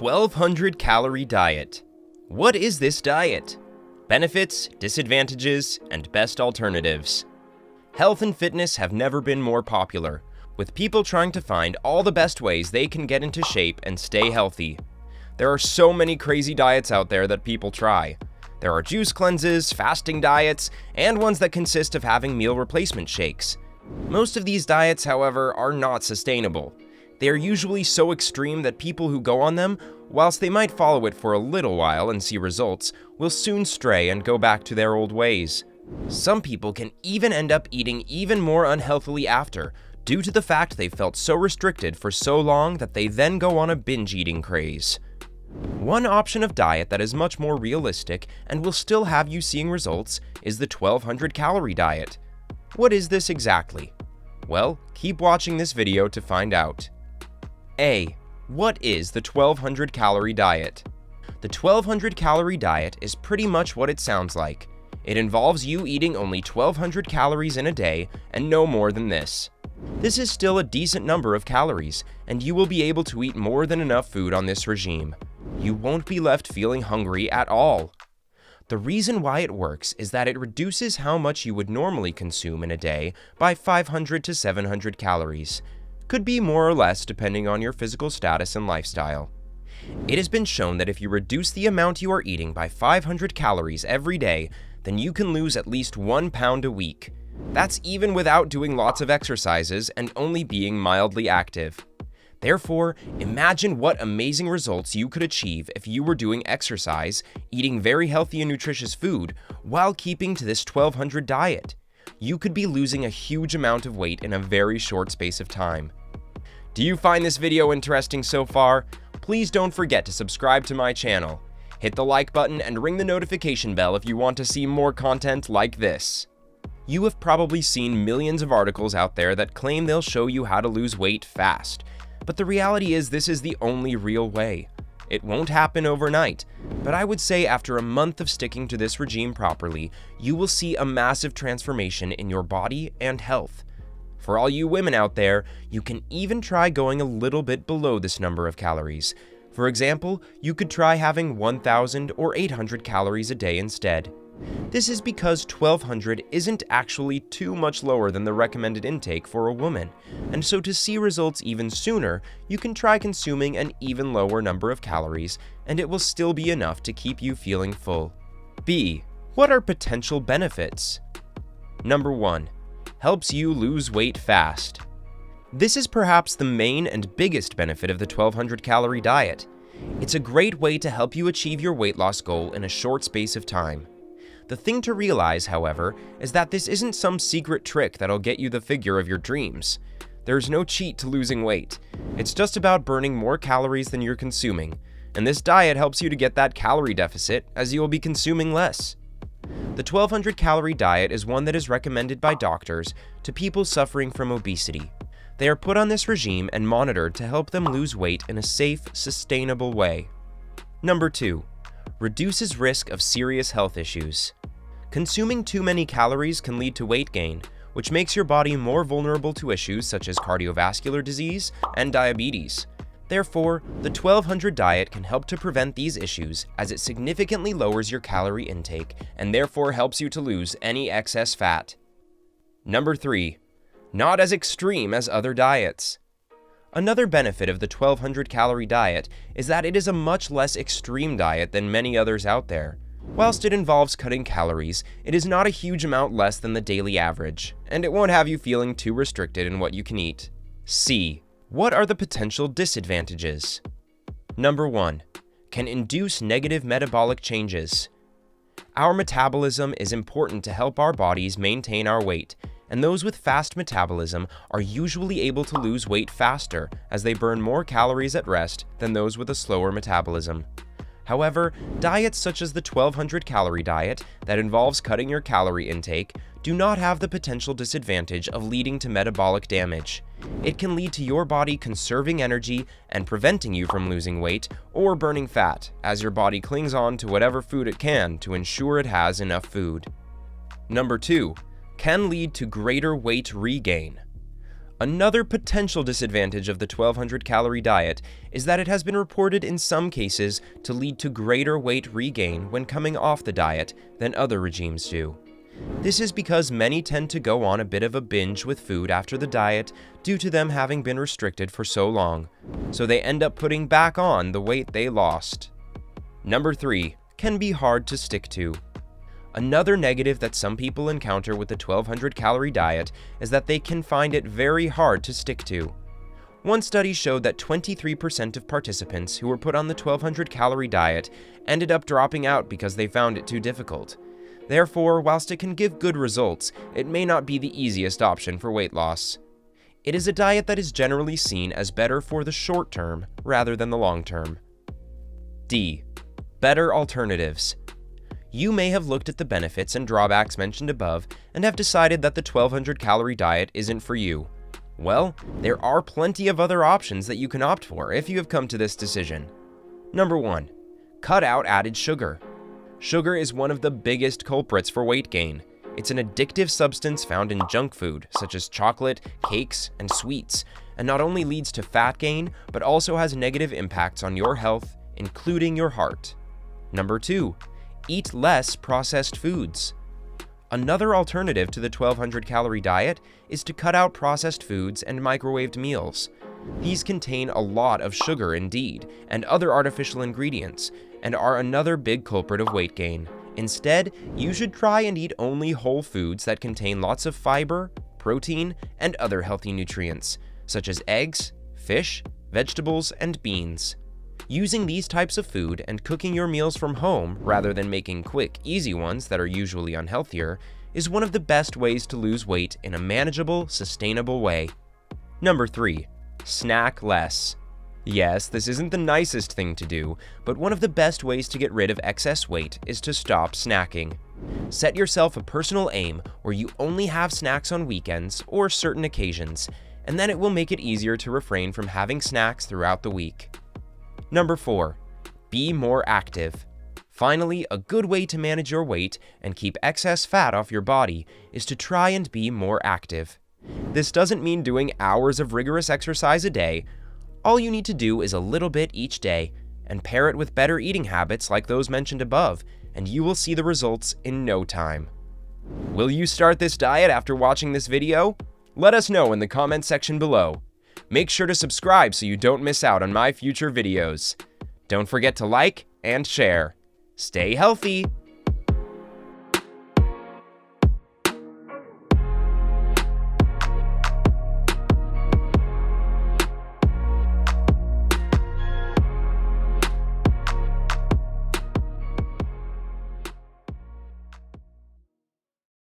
1200 calorie diet. What is this diet? Benefits, disadvantages, and best alternatives. Health and fitness have never been more popular, with people trying to find all the best ways they can get into shape and stay healthy. There are so many crazy diets out there that people try. There are juice cleanses, fasting diets, and ones that consist of having meal replacement shakes. Most of these diets, however, are not sustainable. They are usually so extreme that people who go on them, whilst they might follow it for a little while and see results, will soon stray and go back to their old ways. Some people can even end up eating even more unhealthily after, due to the fact they felt so restricted for so long that they then go on a binge eating craze. One option of diet that is much more realistic and will still have you seeing results is the 1200 calorie diet. What is this exactly? Well, keep watching this video to find out. A. What is the 1200 calorie diet? The 1200 calorie diet is pretty much what it sounds like. It involves you eating only 1200 calories in a day and no more than this. This is still a decent number of calories, and you will be able to eat more than enough food on this regime. You won't be left feeling hungry at all. The reason why it works is that it reduces how much you would normally consume in a day by 500 to 700 calories. Could be more or less depending on your physical status and lifestyle. It has been shown that if you reduce the amount you are eating by 500 calories every day, then you can lose at least 1 pound a week. That's even without doing lots of exercises and only being mildly active. Therefore, imagine what amazing results you could achieve if you were doing exercise, eating very healthy and nutritious food, while keeping to this 1200 diet. You could be losing a huge amount of weight in a very short space of time. Do you find this video interesting so far? Please don't forget to subscribe to my channel. Hit the like button and ring the notification bell if you want to see more content like this. You have probably seen millions of articles out there that claim they'll show you how to lose weight fast, but the reality is this is the only real way. It won't happen overnight, but I would say after a month of sticking to this regime properly, you will see a massive transformation in your body and health. For all you women out there, you can even try going a little bit below this number of calories. For example, you could try having 1000 or 800 calories a day instead. This is because 1200 isn't actually too much lower than the recommended intake for a woman, and so to see results even sooner, you can try consuming an even lower number of calories, and it will still be enough to keep you feeling full. B. What are potential benefits? Number 1. Helps you lose weight fast. This is perhaps the main and biggest benefit of the 1200 calorie diet. It's a great way to help you achieve your weight loss goal in a short space of time. The thing to realize, however, is that this isn't some secret trick that'll get you the figure of your dreams. There's no cheat to losing weight. It's just about burning more calories than you're consuming, and this diet helps you to get that calorie deficit as you will be consuming less. The 1200 calorie diet is one that is recommended by doctors to people suffering from obesity. They are put on this regime and monitored to help them lose weight in a safe, sustainable way. Number 2. Reduces risk of serious health issues. Consuming too many calories can lead to weight gain, which makes your body more vulnerable to issues such as cardiovascular disease and diabetes. Therefore, the 1200 diet can help to prevent these issues as it significantly lowers your calorie intake and therefore helps you to lose any excess fat. Number 3. Not as extreme as other diets. Another benefit of the 1200 calorie diet is that it is a much less extreme diet than many others out there. Whilst it involves cutting calories, it is not a huge amount less than the daily average, and it won't have you feeling too restricted in what you can eat. C. What are the potential disadvantages? Number 1. Can induce negative metabolic changes. Our metabolism is important to help our bodies maintain our weight, and those with fast metabolism are usually able to lose weight faster as they burn more calories at rest than those with a slower metabolism. However, diets such as the 1200 calorie diet that involves cutting your calorie intake do not have the potential disadvantage of leading to metabolic damage. It can lead to your body conserving energy and preventing you from losing weight or burning fat, as your body clings on to whatever food it can to ensure it has enough food. Number 2. Can lead to greater weight regain. Another potential disadvantage of the 1200 calorie diet is that it has been reported in some cases to lead to greater weight regain when coming off the diet than other regimes do. This is because many tend to go on a bit of a binge with food after the diet due to them having been restricted for so long, so they end up putting back on the weight they lost. Number 3, can be hard to stick to. Another negative that some people encounter with the 1200 calorie diet is that they can find it very hard to stick to. One study showed that 23% of participants who were put on the 1200 calorie diet ended up dropping out because they found it too difficult. Therefore, whilst it can give good results, it may not be the easiest option for weight loss. It is a diet that is generally seen as better for the short term rather than the long term. D. Better alternatives. You may have looked at the benefits and drawbacks mentioned above and have decided that the 1200 calorie diet isn't for you. Well, there are plenty of other options that you can opt for if you have come to this decision. Number 1. Cut out added sugar. Sugar is one of the biggest culprits for weight gain. It's an addictive substance found in junk food, such as chocolate, cakes, and sweets, and not only leads to fat gain, but also has negative impacts on your health, including your heart. Number 2. Eat less processed foods. Another alternative to the 1200 calorie diet is to cut out processed foods and microwaved meals. These contain a lot of sugar indeed, and other artificial ingredients, and are another big culprit of weight gain. Instead, you should try and eat only whole foods that contain lots of fiber, protein, and other healthy nutrients, such as eggs, fish, vegetables, and beans. Using these types of food and cooking your meals from home rather than making quick, easy ones that are usually unhealthier is one of the best ways to lose weight in a manageable, sustainable way. Number 3. Snack less. Yes, this isn't the nicest thing to do, but one of the best ways to get rid of excess weight is to stop snacking. Set yourself a personal aim where you only have snacks on weekends or certain occasions, and then it will make it easier to refrain from having snacks throughout the week. Number 4. Be more active. Finally, a good way to manage your weight and keep excess fat off your body is to try and be more active. This doesn't mean doing hours of rigorous exercise a day. All you need to do is a little bit each day, and pair it with better eating habits like those mentioned above, and you will see the results in no time. Will you start this diet after watching this video? Let us know in the comment section below. Make sure to subscribe so you don't miss out on my future videos. Don't forget to like and share. Stay healthy!